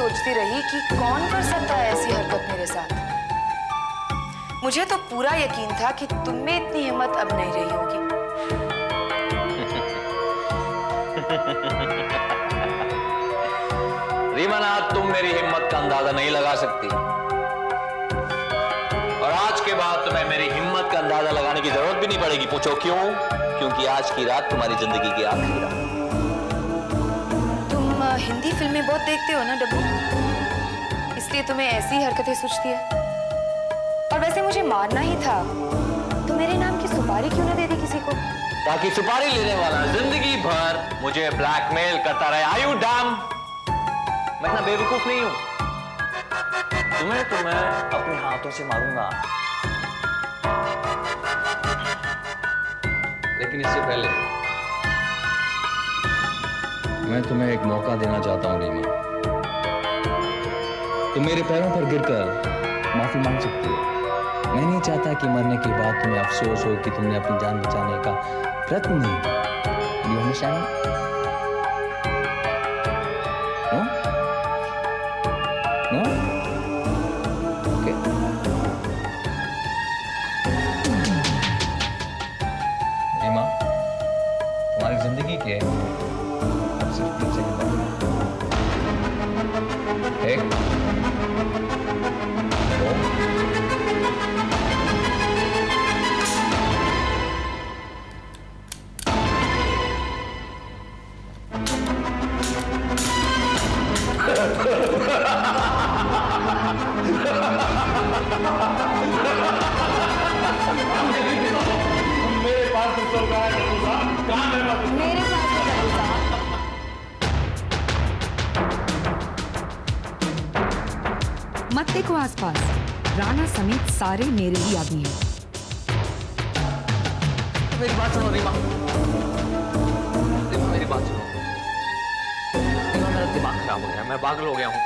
सोचती रही कि कौन कर सकता है ऐसी हरकत मेरे साथ। मुझे तो पूरा यकीन था कि तुम में इतनी हिम्मत अब नहीं रही होगी। रीमा नाथ, तुम मेरी हिम्मत का अंदाजा नहीं लगा सकती, और आज के बाद तुम्हें मेरी हिम्मत का अंदाजा लगाने की जरूरत भी नहीं पड़ेगी। पूछो क्यों? क्योंकि आज की रात तुम्हारी जिंदगी की आखिरी रात। तुम हिंदी फिल्में बहुत देखते हो ना डब्बू, इसलिए तुम्हें ऐसी हरकतें सूझती है। और वैसे मुझे मारना ही था तो मेरे नाम की सुपारी क्यों ना दे दी किसी को, ताकि सुपारी लेने वाला जिंदगी भर मुझे ब्लैकमेल करता रहे। आर यू डम? मैं इतना बेवकूफ नहीं हूं। तुम्हें तो मैं अपने हाथों से मारूंगा, लेकिन इससे पहले मैं तुम्हें एक मौका देना चाहता हूं रीमा। तुम मेरे पैरों पर गिरकर माफी मांग सकती हो। मैं नहीं चाहता कि मरने के बाद तुम्हें अफसोस हो कि तुमने अपनी जान बचाने का प्रयत्न नहीं किया। You understand? No? No? Okay. Reema, तुम्हारी जिंदगी के अब सिर्फ 3 सेकंड बाकी। 1 2 मेरे पास पिस्तौल का है डब्बू साहब, कहां मेरे पास? मेरे साथ है डब्बू साहब। मत देखो आसपास, राणा समेत सारे मेरे ही आदमी हैं। मेरी बात सुनो रीमा, रीमा मेरी बात सुनो। रीमा, मेरा दिमाग खराब हो गया, मैं पागल हो गया हूँ।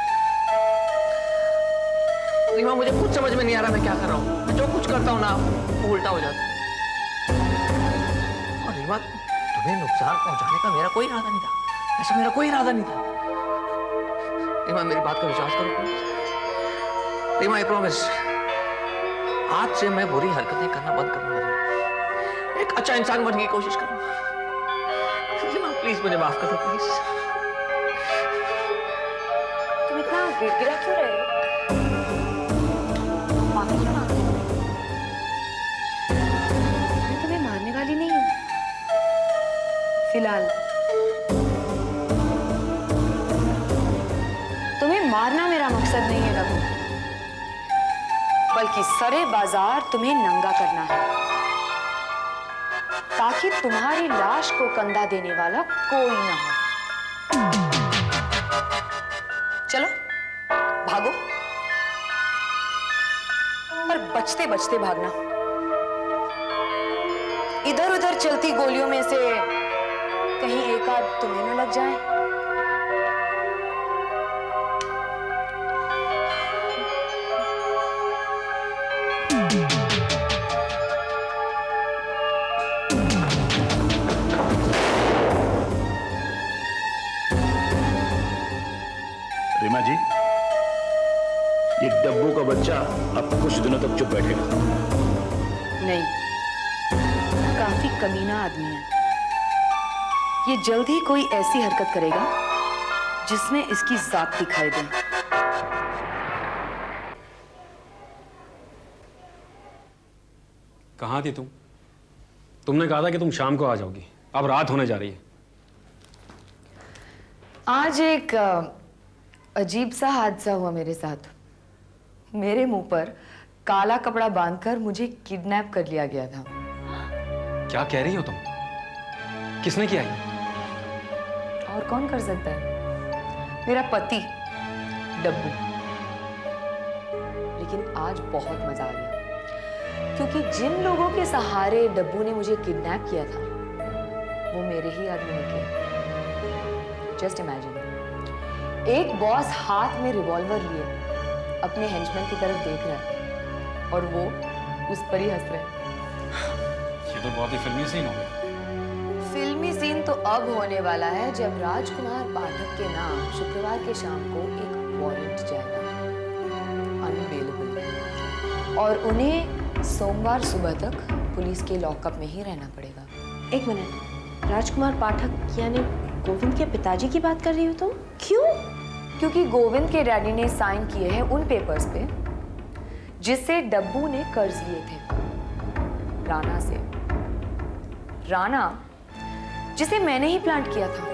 रीमा, मुझे कुछ समझ में नहीं आ रहा मैं क्या कर रहा हूँ। मैं जो कुछ करता हूँ ना वो उल्टा हो जाता है। और रीमा, तुम्हें नुकसान पहुंचाने का मेरा कोई इरादा नहीं था। ऐसा मेरा कोई इरादा नहीं था। रीमा, मेरी बात का विश्वास करो प्लीज। रीमा, आई प्रॉमिस, आज से मैं बुरी हरकतें करना बंद करूंगा। रीमा, एक अच्छा इंसान बनने की कोशिश करूंगा। रीमा, प्लीज मुझे माफ करो प्लीज। तुम इतना गिड़गिड़ा क्यों रहे हो? माफी क्यों मांगते हो? मैं तुम्हें मारने वाली नहीं हूं फिलहाल। तुम्हें मारना मेरा मकसद नहीं है डब्बू, बल्कि सरे बाजार तुम्हें नंगा करना है, ताकि तुम्हारी लाश को कंधा देने वाला कोई ना हो। चलो भागो, पर बचते बचते भागना। इधर उधर चलती गोलियों में से कहीं एक आध तुम्हें न लग जाए। रीमा जी, ये डब्बू का बच्चा अब कुछ दिनों तक चुप बैठेगा। नहीं, काफी कमीना आदमी है। ये जल्द ही कोई ऐसी हरकत करेगा जिसमें इसकी जात दिखाई दे। कहाँ थी तुम? तुमने कहा था कि तुम शाम को आ जाओगी, अब रात होने जा रही है। आज एक अजीब सा हादसा हुआ मेरे साथ। मेरे मुंह पर काला कपड़ा बांधकर मुझे किडनैप कर लिया गया था। क्या कह रही हो तुम? किसने किया ये? और कौन कर सकता है? मेरा पति डब्बू। लेकिन आज बहुत मजा आ गया, क्योंकि जिन लोगों के सहारे डब्बू ने मुझे किडनैप किया था वो मेरे ही आदमी निकले। जस्ट इमेजिन, एक बॉस हाथ में रिवॉल्वर लिए अपने हेंचमैन की तरफ देख रहा है और वो उस पर ही हंस रहे हैं। ये तो बहुत ही फिल्मी सीन हो गया। फिल्मी सीन तो अब होने वाला है जब राजकुमार पाठक के नाम शुक्रवार के शाम को एक वारंट जाएगा, अनबेलेबल, और उन्हें सोमवार सुबह तक पुलिस के लॉकअप में ही रहना पड़ेगा। एक मिनट, राजकुमार पाठक यानी गोविंद के पिताजी की बात कर रही हो तुम? क्यों? क्योंकि गोविंद के डैडी ने साइन किए हैं उन पेपर्स पे जिससे डब्बू ने कर्ज लिए थे राणा से। राणा जिसे मैंने ही प्लांट किया था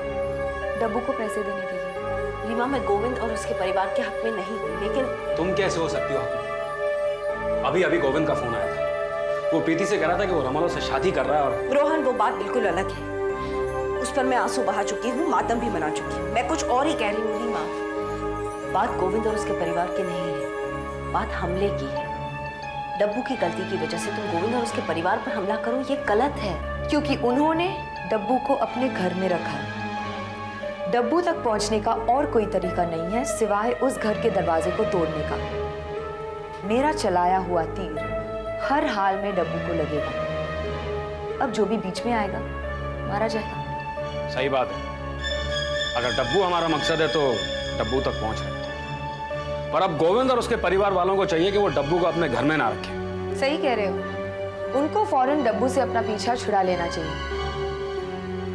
डब्बू को पैसे देने के लिए। रीमा, मैं गोविंद और उसके परिवार के हक में नहीं हूँ, लेकिन तुम कैसे हो सकती हो हक में? अभी अभी गोविंद का फोन आया था, वो प्रीति से कह रहा था कि वो रमोला से शादी कर रहा है। और रोहन, वो बात बिल्कुल अलग है। उस पर मैं आंसू बहा चुकी हूँ, मातम भी मना चुकी हूँ। मैं कुछ और ही कह रही हूँ रीमा। बात गोविंद और उसके परिवार की नहीं है, बात हमले की है। डब्बू की गलती की वजह से तुम गोविंद और उसके परिवार पर हमला करो, ये गलत है। क्योंकि उन्होंने डब्बू को अपने घर में रखा है। डब्बू तक पहुंचने का और कोई तरीका नहीं है सिवाय उस घर के दरवाजे को तोड़ने का। मेरा चलाया हुआ तीर हर हाल में डब्बू को लगेगा। अब जो भी बीच में आएगा मारा जाएगा। सही बात है, अगर डब्बू हमारा मकसद है तो डब्बू तक पहुंच रहे हैं। पर अब गोविंद और उसके परिवार वालों को चाहिए कि वो डब्बू को अपने घर में ना रखें। सही कह रहे हो, उनको फौरन डब्बू से अपना पीछा छुड़ा लेना चाहिए,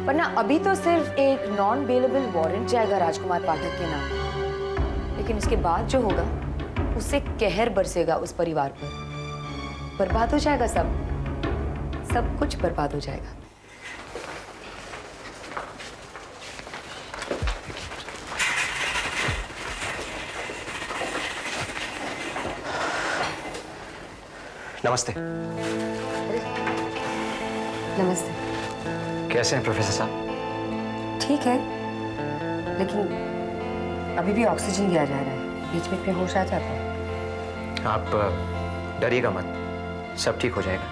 वरना अभी तो सिर्फ एक नॉन बेलेबल वारंट जाएगा राजकुमार पाठक के नाम, लेकिन इसके बाद जो होगा उससे कहर बरसेगा उस परिवार पर। बर्बाद हो जाएगा सब कुछ बर्बाद हो जाएगा। नमस्ते। नमस्ते। कैसे हैं प्रोफेसर साहब? ठीक है, लेकिन अभी भी ऑक्सीजन दिया जा रहा है, बीच बीच में होश आ जाता है। आप डरिएगा मत, सब ठीक हो जाएगा।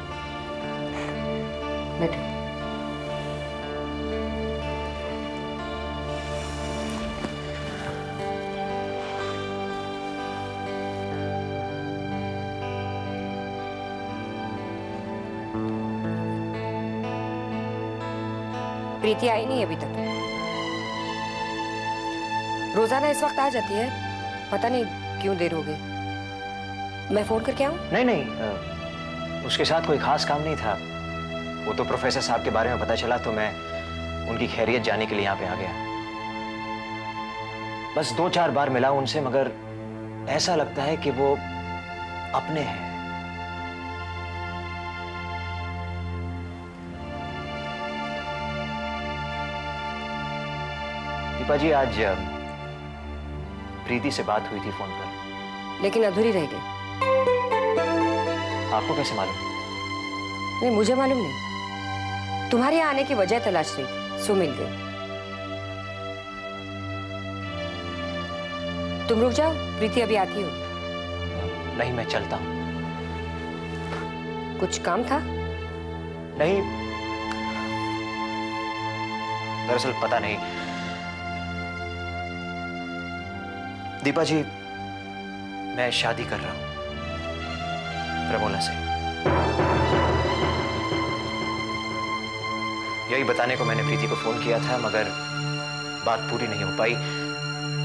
बैठो। प्रीति आई नहीं अभी तक। रोजाना इस वक्त आ जाती है, पता नहीं क्यों देर हो गई। मैं फोन करके आऊं? नहीं, उसके साथ कोई खास काम नहीं था। वो तो प्रोफेसर साहब के बारे में पता चला तो मैं उनकी खैरियत जानने के लिए यहाँ पे आ गया। बस 2-4 बार मिला उनसे, मगर ऐसा लगता है कि वो अपने हैं। दीपा जी, आज प्रीति से बात हुई थी फोन पर, लेकिन अधूरी रह गई। आपको कैसे मालूम? नहीं, मुझे मालूम नहीं। तुम्हारे यहाँ आने की वजह तलाश रही थी, सो मिल गई। तुम रुक जाओ, प्रीति अभी आती होगी। नहीं, मैं चलता हूँ। कुछ काम था? नहीं, दरअसल पता नहीं। दीपा जी, मैं शादी कर रहा हूं रमोला से। यही बताने को मैंने प्रीति को फोन किया था, मगर बात पूरी नहीं हो पाई।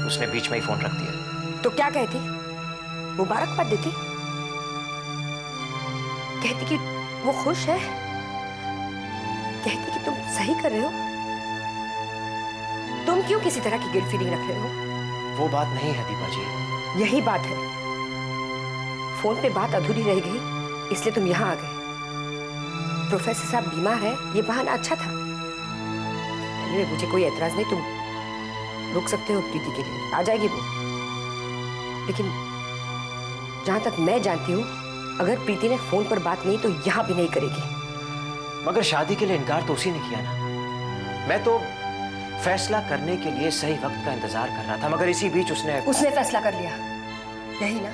उसने बीच में ही फोन रख दिया। तो क्या कहती? मुबारकबाद देती? कहती कि वो खुश है? कहती कि तुम सही कर रहे हो? तुम क्यों किसी तरह की गिल्ट फीलिंग रख रहे हो? वो बात नहीं है दीपा जी। यही बात है। फोन पे बात अधूरी रह गई, इसलिए तुम यहाँ आ गए। प्रोफेसर साहब बीमार है, ये बहाना अच्छा था। मुझे कोई एतराज नहीं, तुम रुक सकते हो प्रीति के लिए, आ जाएगी वो। लेकिन जहां तक मैं जानती हूँ, अगर प्रीति ने फोन पर बात नहीं तो यहाँ भी नहीं करेगी। मगर शादी के लिए इनकार तो उसी ने किया ना। मैं तो फैसला करने के लिए सही वक्त का इंतजार कर रहा था, मगर इसी बीच उसने फैसला कर लिया, यही ना?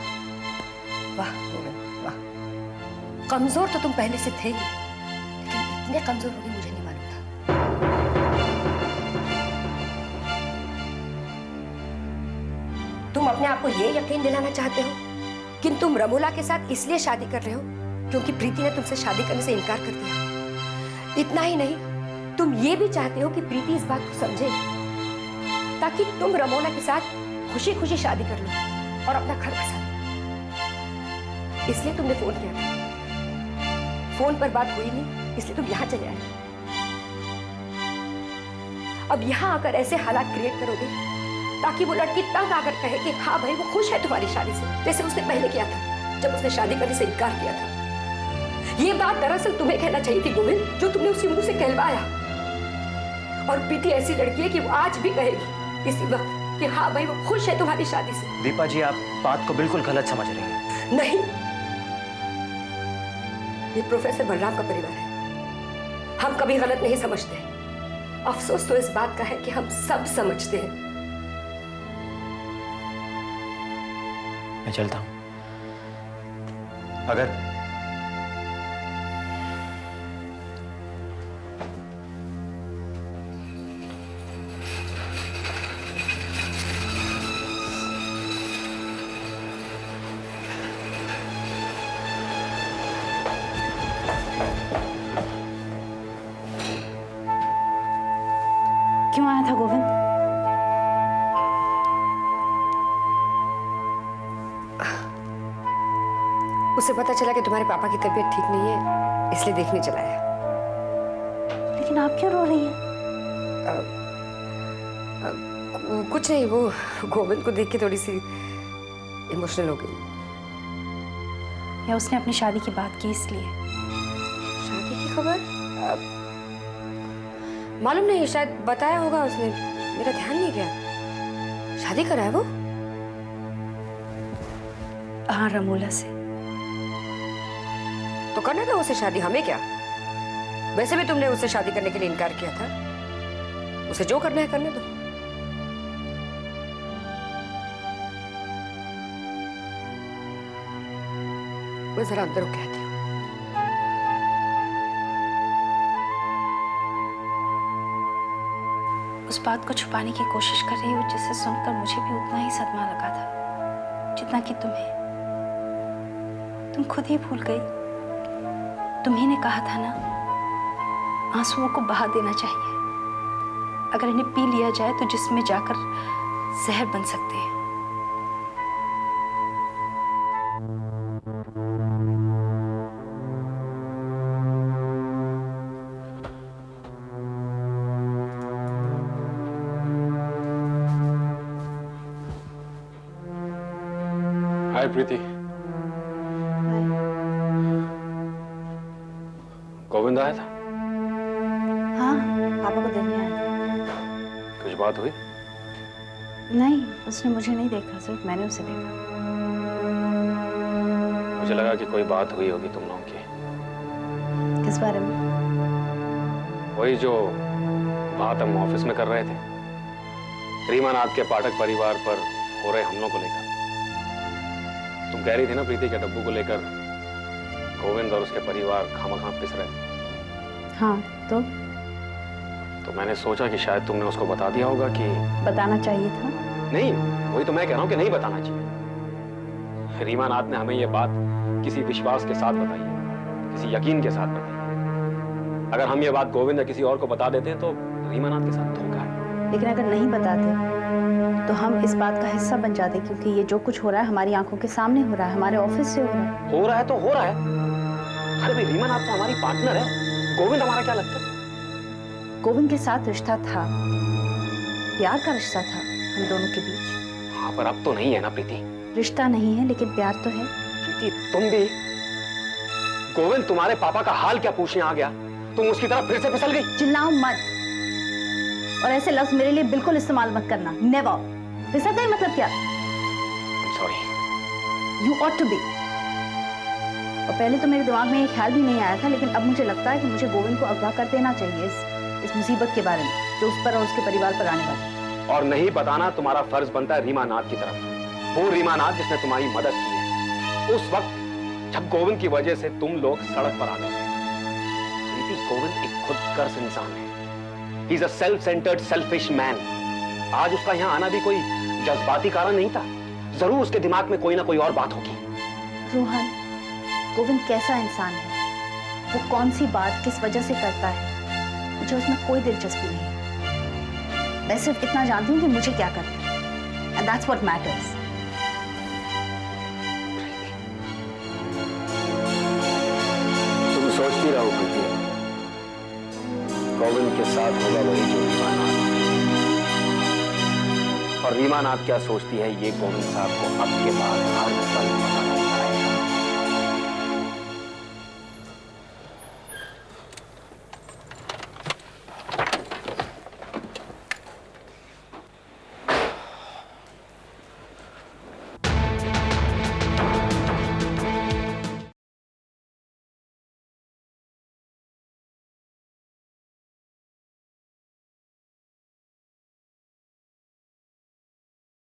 वाह गोविंद, वाह। कमजोर तो तुम पहले से थे ही, लेकिन इतने कमजोर होगी मुझे नहीं मालूम था। तुम अपने आप को ये यकीन दिलाना चाहते हो कि तुम रमोला के साथ इसलिए शादी कर रहे हो क्योंकि प्रीति ने तुमसे शादी करने से इनकार कर दिया। इतना ही नहीं, तुम ये भी चाहते हो कि प्रीति इस बात को समझे ताकि तुम रमोला के साथ खुशी खुशी शादी कर लो और अपना घर बसा लो। इसलिए तुमने फोन किया था। फोन पर बात हुई नहीं, इसलिए तुम यहां चले आए। अब यहां आकर ऐसे हालात क्रिएट करोगे ताकि वो लड़की तंग आकर कहे कि हाँ भाई वो खुश है तुम्हारी शादी से, जैसे उसने पहले किया था जब उसने शादी करने से इनकार किया था। ये बात दरअसल तुम्हें कहना चाहिए थी गोविंद, जो तुमने उसी मुंह से कहलवाया। और प्रीति ऐसी लड़की है कि वो आज भी कहेगी इसी वक्त कि हाँ भाई वो खुश है तुम्हारी शादी से। दीपा जी, आप बात को बिल्कुल गलत समझ रही हैं। नहीं, ये प्रोफेसर बलराम का परिवार है, हम कभी गलत नहीं समझते। अफसोस तो इस बात का है कि हम सब समझते हैं। मैं चलता हूं। अगर क्यों आया था गोविंद? उसे पता चला कि तुम्हारे पापा की तबीयत ठीक नहीं है, इसलिए देखने चला है। लेकिन आप क्यों रो रही हैं? कुछ नहीं, वो गोविंद को देख के थोड़ी सी इमोशनल हो गई। या उसने अपनी शादी की बात की इसलिए? शादी की खबर मालूम नहीं, शायद बताया होगा उसने, मेरा ध्यान नहीं गया। शादी करा है वो? हाँ, रमोला से। तो करना था उसे शादी, हमें क्या? वैसे भी तुमने उससे शादी करने के लिए इनकार किया था। उसे जो करना है करने दो। मैं जरा अंदर कहती हूँ। उस बात को छुपाने की कोशिश कर रही हूँ जिसे सुनकर मुझे भी उतना ही सदमा लगा था जितना कि तुम्हें। तुम खुद ही भूल गई। तुम्ही ने कहा था ना, आंसुओं को बहा देना चाहिए। अगर इन्हें पी लिया जाए तो जिस्म में जाकर जहर बन सकते हैं। हाय प्रीति। गोविंद आया था? हाँ, पापा को देखने आया था। कुछ बात हुई? नहीं, उसने मुझे नहीं देखा, सिर्फ मैंने उसे देखा। मुझे लगा कि कोई बात हुई होगी तुम लोगों की। किस बारे में? वही जो बात हम ऑफिस में कर रहे थे, रीमानाथ के पाठक परिवार पर हो रहे हमलों को लेकर। तुम कह रही थी ना प्रीति के डब्बू को लेकर गोविंद और उसके परिवार खामखा पिस रहे। हाँ, तो मैंने सोचा कि शायद तुमने उसको बता दिया होगा कि बताना चाहिए था। नहीं, वही तो मैं कह रहा हूँ कि नहीं बताना चाहिए। रीमानाथ ने हमें यह बात किसी विश्वास के साथ बताई है, किसी यकीन के साथ बताई है। अगर हम ये बात गोविंद या किसी और को बता देते हैं तो रीमानाथ के साथ धोखा है। लेकिन अगर नहीं बताते तो हम इस बात का हिस्सा बन जाते, क्योंकि ये जो कुछ हो रहा है हमारी आंखों के सामने हो रहा है, हमारे ऑफिस से हो रहा है। हो रहा है तो हो रहा है। अरे भाई, रीमानाथ तो हमारी पार्टनर है, गोविंद हमारा क्या लगता है? गोविंद के साथ रिश्ता था, प्यार का रिश्ता था हम दोनों के बीच। हाँ, पर अब तो नहीं है ना प्रीति। रिश्ता नहीं है लेकिन प्यार तो है। प्रीति, तुम भी। गोविंद तुम्हारे पापा का हाल क्या पूछने आ गया, तुम उसकी तरफ फिर से फिसल गई। चिल्लाओ मत, और ऐसे लफ्ज मेरे लिए बिल्कुल इस्तेमाल मत करना। नेवर। फिसल गई मतलब क्या? Sorry. You ought to be. और पहले तो मेरे दिमाग में ये ख्याल भी नहीं आया था, लेकिन अब मुझे लगता है कि मुझे गोविंद को अगवा कर देना चाहिए इस मुसीबत के बारे में जो उस पर और उसके परिवार पर आने वाली। और नहीं बताना तुम्हारा फर्ज बनता है रीमानाथ की तरफ। वो रीमानाथ जिसने तुम्हारी मदद की है उस वक्त जब गोविंद की वजह से तुम लोग सड़क पर आ गए। गोविंद एक खुदगर्ज इंसान है। He is a self-centered, selfish man. आज उसका यहाँ आना भी कोई जज्बाती कारण नहीं था। जरूर उसके दिमाग में कोई ना कोई और बात होगी। रोहन, गोविंद कैसा इंसान है, वो कौन सी बात किस वजह से करता है, मुझे उसमें कोई दिलचस्पी नहीं। मैं सिर्फ इतना जानती हूँ कि मुझे क्या करना है। And that's what matters. तुम सोचती रहो प्रीति, गोविंद के साथ होगा वही जो रीमानाथ, और रीमानाथ क्या सोचती है ये गोविंद साहब को अब के बाद हर पल पता नहीं।